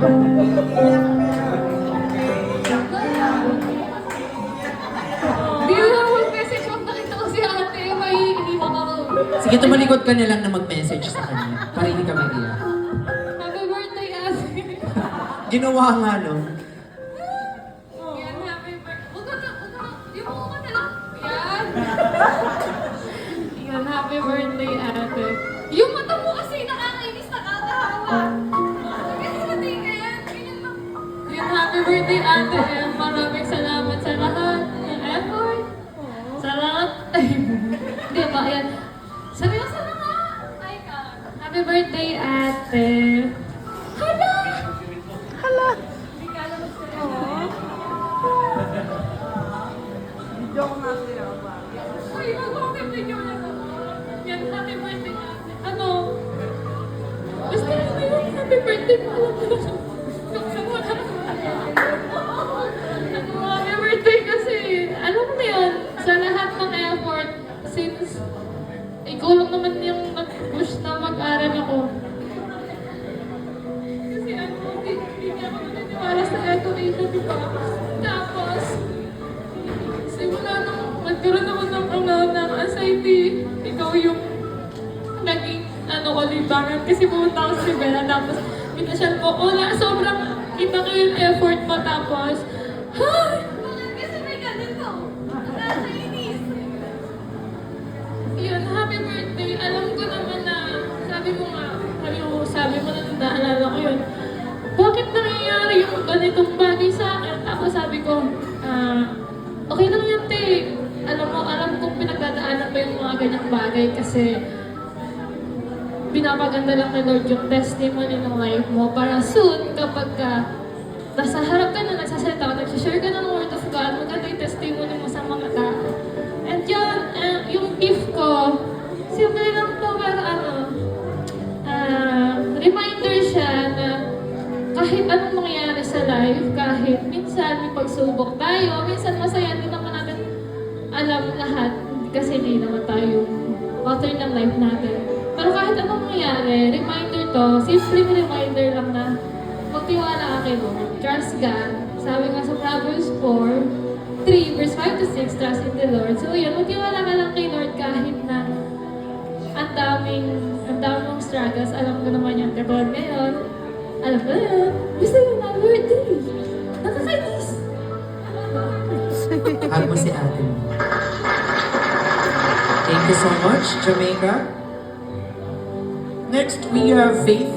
Di mo na mag-message. Huwag nakita ko si ate. May iniwan ako. Sige, tumalikod ka na lang na mag-message sa kanya. Para hindi ka maiiyak. Happy birthday, ate. Ginawa nga, no? Yan, happy birthday. Huwag ka na. Yung mo ka na lang. Yan. Yan, happy birthday, ate. Yung mata mo kasi nakakainis, nakakahawa. Kasi pati ka yan. Ganyan lang. Yan, happy birthday, ate. Maraming salamat sa lahat ng effort. Sa lahat. Ay, di ba? Yan. Seryoso na nga. Ay, ka. Happy birthday, ate. Hala! Hala! Hindi ka alam sa'yo. Joke na siya ba? Uy, mag-happy birthday na ako. Yan, happy birthday, ate. Ano? Basta ano yun, happy birthday mo. Alam mo na siya. Ano, happy birthday kasi, alam mo na yun, sa lahat ng effort, since ikaw lang naman yung nag-push na mag-aral ako. Kasi ano, hindi niya ako naniniwala sa education, di ba? Tapos, simula nung nagkaroon naman ng SIT, ikaw yung naging ko libangan kasi pumunta ako sa Sibela tapos pinasyal mo, wala, sobrang kita ko yung effort mo tapos, hay! Bakit kasi may ganito? Nakakainis! Yun, happy birthday. Alam ko naman na, sabi mo na naalala ko yun. Bakit nangyayari yung ganitong bagay sa akin? Tapos sabi ko, okay lang yan, te. Alam kong pinagdadaanan pa yung mga ganyang bagay kasi pinapaganda lang ni Lord yung testimony ng life mo para soon kapag nasa harap ka na, nagsasalita ka, nagsishare ka ng word of God, maganda yung testimony mo sa mga tao. And yun, yung gift ko, simple lang po pero reminder siya na kahit anong mangyari sa life, kahit minsan may pagsubok tayo, minsan masaya, hindi naman natin alam lahat kasi hindi naman tayo yung author ng life natin. Pero kahit anong mangyari, reminder to, simple reminder lang na magtiwala ka kay Lord. Trust God. Sabi nga sa Proverbs 4:3, verse 5 to 6, trust in the Lord. So yun, magtiwala ka lang kay Lord kahit na ang daming mong struggles. Alam ko naman yung katulad ngayon. Alam ko yun. Gusto mo na birthday. Nakakainis. Hug mo si ate mo. Thank you so much, Jamaica. Next, we have Faith